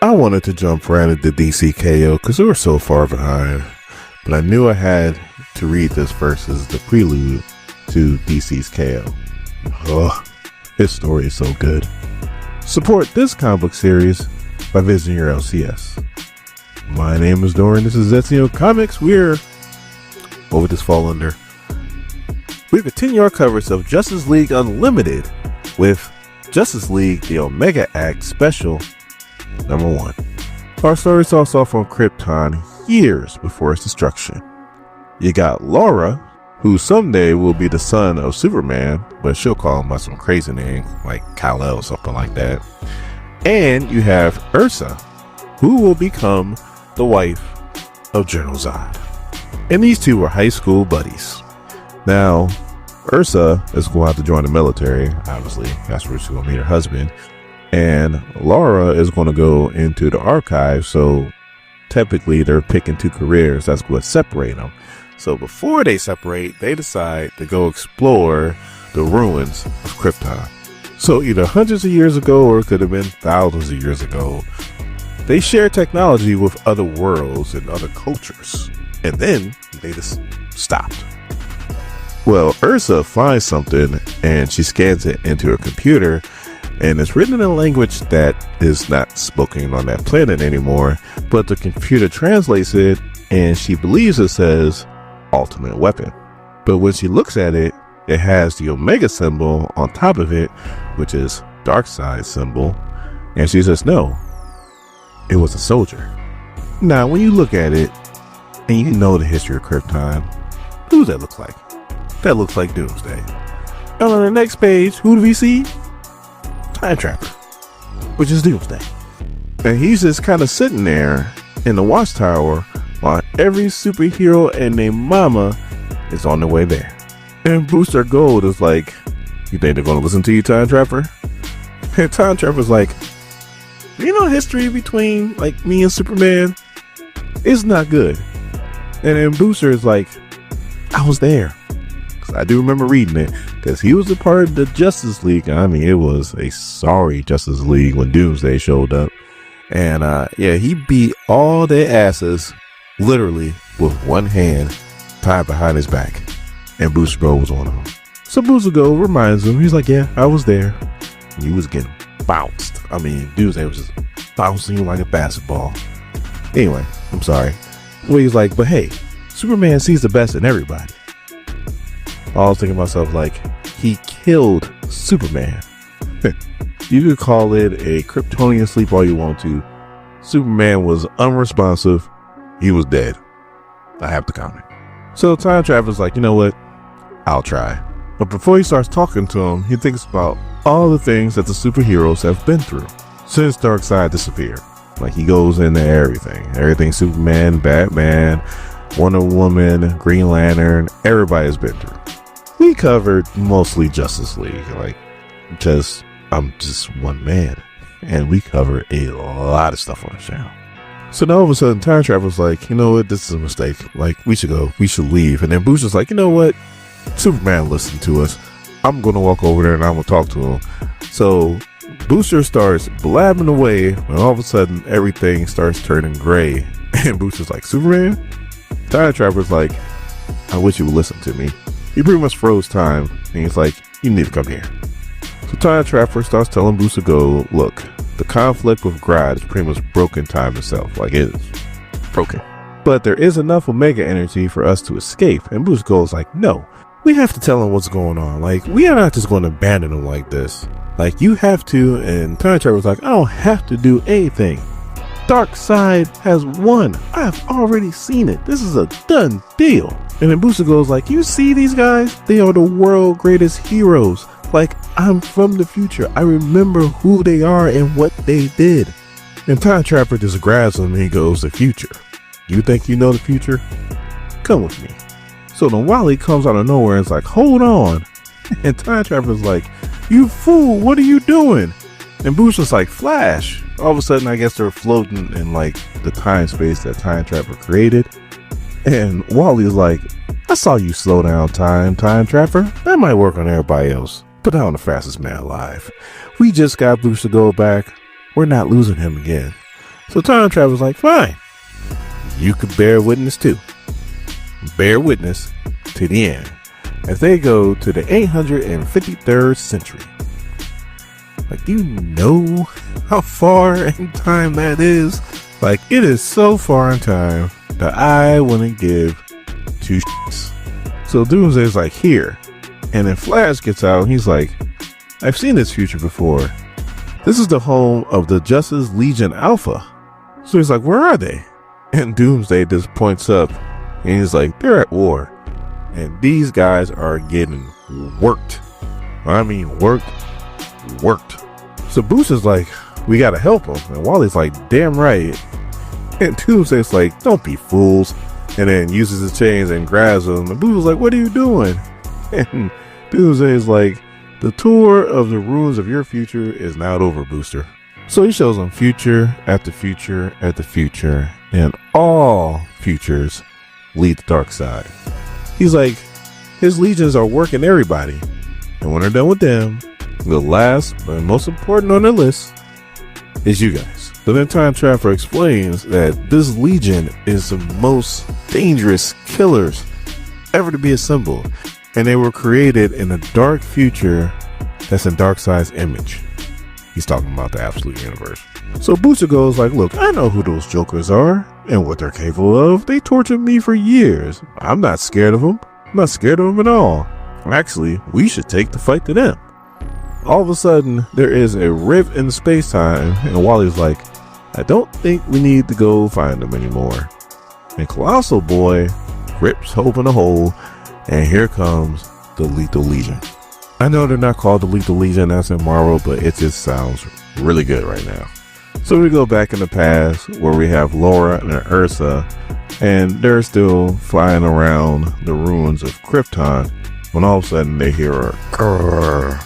I wanted to jump right into DCKO because we were so far behind, but I knew I had to read this versus the prelude to DC's KO. Oh, his story is so good. Support this comic book series by visiting your LCS. My name is Doran. This is Zetsuno Comics. We're over this fall under. We continue our coverage of Justice League Unlimited with Justice League The Omega Act Special Number 1. Our story starts off on Krypton years before its destruction. You got Laura, who someday will be the son of Superman, but she'll call him by some crazy name like Kal-El or something like that. And you have Ursa, who will become the wife of General Zod. And these two were high school buddies. Now, Ursa is going to have to join the military, obviously. That's where she's going to meet her husband. And Laura is going to go into the archive, so typically they're picking two careers. That's what separates them. So before they separate, they decide to go explore the ruins of Krypton. So either hundreds of years ago or it could have been thousands of years ago, they share technology with other worlds and other cultures. And then they just stopped. Well, Ursa finds something and she scans it into her computer, and it's written in a language that is not spoken on that planet anymore, but the computer translates it and she believes it says ultimate weapon. But when she looks at it, it has the Omega symbol on top of it, which is Darkseid symbol, and she says no, it was a soldier. Now when you look at it and you know the history of Krypton, who does that look like? That looks like Doomsday. And on the next page, who do we see? Time Trapper, which is Doomsday. And he's just kind of sitting there in the watchtower while every superhero and their mama is on their way there. And Booster Gold is like, you think they're going to listen to you, Time Trapper? And Time Trapper's like, you know, history between like me and Superman is not good. And then Booster is like, I was there. I do remember reading it because he was a part of the Justice League. I mean, it was a sorry Justice League when Doomsday showed up. And yeah, he beat all their asses literally with one hand tied behind his back. And Booster Gold was one of them. So Booster Gold reminds him, he's like, yeah, I was there. And he was getting bounced. I mean, Doomsday was just bouncing like a basketball. Anyway, I'm sorry. Well, he's like, but hey, Superman sees the best in everybody. I was thinking to myself, like, he killed Superman. You could call it a Kryptonian sleep all you want to. Superman was unresponsive. He was dead. I have to comment. So Time Traveler's like, you know what? I'll try. But before he starts talking to him, he thinks about all the things that the superheroes have been through since Darkseid disappeared. Like, he goes into everything Superman, Batman, Wonder Woman, Green Lantern, everybody's been through. We covered mostly Justice League, like, just I'm just one man, and we covered a lot of stuff on the channel. So now all of a sudden, Time Traveler's like, you know what, this is a mistake. Like, we should go, we should leave. And then Booster's like, you know what, Superman listened to us. I'm gonna walk over there and I'm gonna talk to him. So Booster starts blabbing away, and all of a sudden, everything starts turning gray. And Booster's like, Superman? Time Traveler's like, I wish you would listen to me. He pretty much froze time, and he's like, you need to come here. So Time Trapper starts telling Booster Gold, look, the conflict with Grodd is pretty much broken time itself. Like, it is broken. But there is enough Omega energy for us to escape. And Booster Gold's like, no, we have to tell him what's going on. Like, we are not just going to abandon him like this. Like, you have to. And Time Trapper's like, I don't have to do anything. Darkseid has won. I've already seen it. This is a done deal. And then Booster goes like, you see these guys? They are the world's greatest heroes. Like, I'm from the future. I remember who they are and what they did. And Time Trapper just grabs him and he goes, the future? You think you know the future? Come with me. So then Wally comes out of nowhere and is like, hold on. And Time Trapper's like, you fool, what are you doing? And Booster's like, Flash. All of a sudden, I guess they're floating in like the time space that Time Trapper created. And Wally's like, I saw you slow down Time Trapper. That might work on everybody else, but not on the fastest man alive. We just got Booster Gold back. We're not losing him again. So time travel's like, fine, you could bear witness too. Bear witness to the end as they go to the 853rd century. Like, do you know how far in time that is? Like, it is so far in time that I wouldn't give two shits. So Doomsday's like, here. And then Flash gets out and he's like, I've seen this future before. This is the home of the Justice Legion Alpha. So he's like, where are they? And Doomsday just points up and he's like, they're at war. And these guys are getting worked. I mean, worked. So Booster's like, we gotta help him. And Wally's like, damn right. And Doomsday's like, don't be fools. And then uses his chains and grabs him. And Booster's like, what are you doing? And Doomsday's like, the tour of the ruins of your future is now over, Booster. So he shows him future after future after future. And all futures lead to Darkseid. He's like, his legions are working everybody. And when they're done with them, the last but most important on the list is you guys. So then Time Traveler explains that this legion is the most dangerous killers ever to be assembled. And they were created in a dark future that's in Darkseid's image. He's talking about the absolute universe. So Booster goes like, look, I know who those jokers are and what they're capable of. They tortured me for years. I'm not scared of them. I'm not scared of them at all. Actually, we should take the fight to them. All of a sudden, there is a rift in space-time, and Wally's like, I don't think we need to go find them anymore. And Colossal Boy rips open a hole, and here comes the Lethal Legion. I know they're not called the Lethal Legion, that's in Marvel, but it just sounds really good right now. So we go back in the past where we have Laura and Ursa, and they're still flying around the ruins of Krypton when all of a sudden they hear a grrr,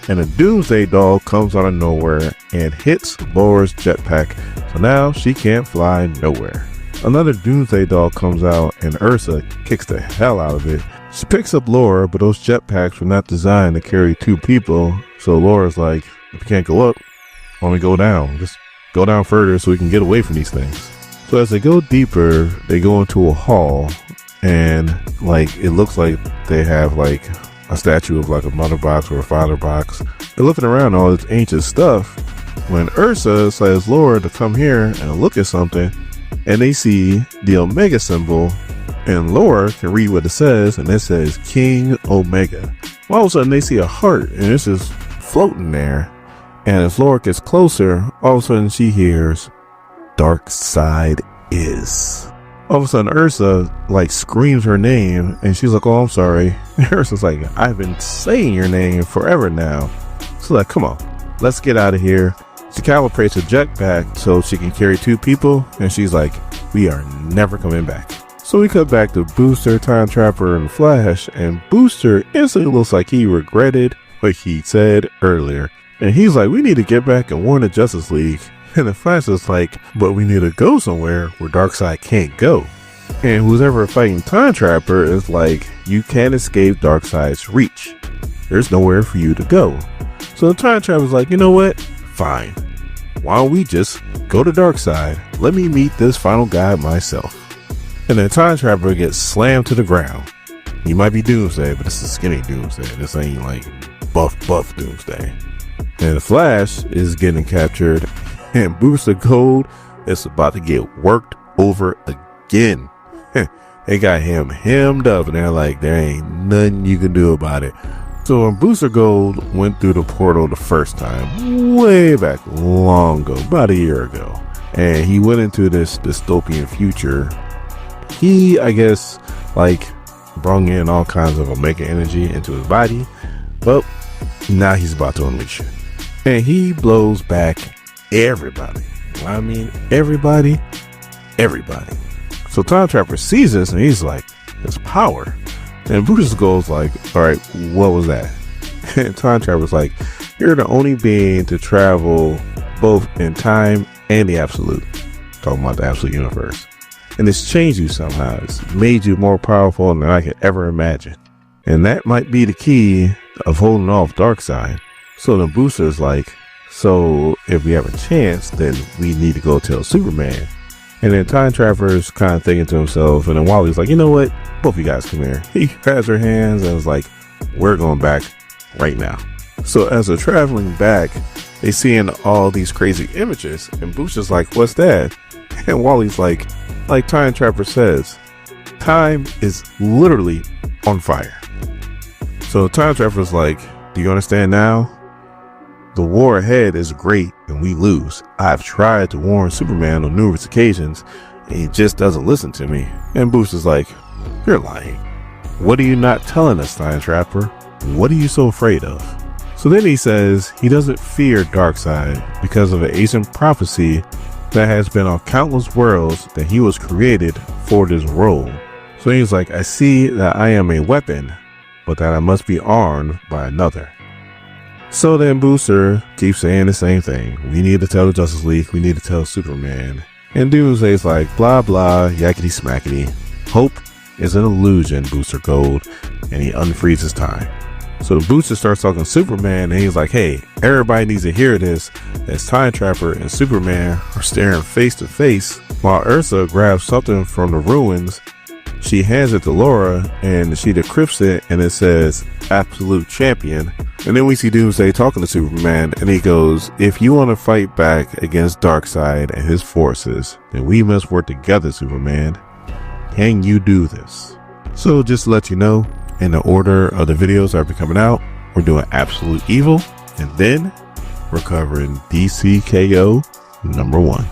and a Doomsday doll comes out of nowhere and hits Laura's jetpack, so now she can't fly nowhere. Another Doomsday doll comes out and Ursa kicks the hell out of it. She picks up Laura, but those jetpacks were not designed to carry two people, so Laura's like, if you can't go up, why don't we go down? Just go down further so we can get away from these things. So as they go deeper, they go into a hall, and like it looks like they have like a statue of like a mother box or a father box. They're looking around all this ancient stuff when Ursa says Laura to come here and look at something, and they see the Omega symbol, and Laura can read what it says, and it says King Omega. All of a sudden they see a heart, and it's just floating there, and as Laura gets closer, all of a sudden she hears Darkseid is. All of a sudden Ursa like screams her name, and she's like, oh, I'm sorry. And Ursa's like, I've been saying your name forever now. So like, come on, let's get out of here. She calibrates her jetpack so she can carry two people, and she's like, we are never coming back. So we cut back to Booster, Time Trapper, and Flash, and Booster instantly looks like he regretted what he said earlier. And he's like, we need to get back and warn the Justice League. And the Flash is like, but we need to go somewhere where Darkseid can't go. And who's ever fighting Time Trapper is like, you can't escape Darkseid's reach. There's nowhere for you to go. So the Time Trapper's like, you know what? Fine. Why don't we just go to Darkseid? Let me meet this final guy myself. And then Time Trapper gets slammed to the ground. He might be Doomsday, but this is skinny Doomsday. This ain't like buff Doomsday. And the Flash is getting captured, and Booster Gold is about to get worked over again. They got him hemmed up, and they're like, there ain't nothing you can do about it. So when Booster Gold went through the portal the first time, way back long ago, about a year ago, and he went into this dystopian future, he, I guess, like, brought in all kinds of Omega energy into his body, but now he's about to unleash it. And he blows back everybody. I mean, everybody. So Time Trapper sees this, and he's like, there's power. And Booster Gold's like, all right, what was that? And Time Trapper's like, you're the only being to travel both in time and the absolute. Talking about the absolute universe. And it's changed you somehow. It's made you more powerful than I could ever imagine. And that might be the key of holding off Darkseid. So the Booster's like, So if we have a chance, then we need to go tell Superman. And then Time Traveler's kind of thinking to himself, and then Wally's like, you know what? Both of you guys come here. He grabs her hands and is like, we're going back right now. So as they're traveling back, they seeing all these crazy images, and Booster's like, what's that? And Wally's like Time Traveler says, time is literally on fire. So Time Traveler's like, do you understand now? The war ahead is great and we lose. I've tried to warn Superman on numerous occasions and he just doesn't listen to me. And Booster's like, you're lying. What are you not telling us, Time Traveler? What are you so afraid of? So then he says he doesn't fear Darkseid because of an ancient prophecy that has been on countless worlds that he was created for this role. So he's like, I see that I am a weapon, but that I must be armed by another. So then Booster keeps saying the same thing. We need to tell the Justice League. We need to tell Superman. And Doomsday's like, blah, blah, yakety smackety. Hope is an illusion, Booster Gold. And he unfreezes time. So the Booster starts talking to Superman and he's like, hey, everybody needs to hear this. As Time Traveler and Superman are staring face to face while Ursa grabs something from the ruins. She hands it to Laura and she decrypts it and it says absolute champion. And then we see Doomsday talking to Superman and he goes, if you want to fight back against Darkseid and his forces, then we must work together, Superman. Can you do this? So just to let you know, in the order of the videos that are coming out, we're doing Absolute Evil and then we're covering DCKO #1.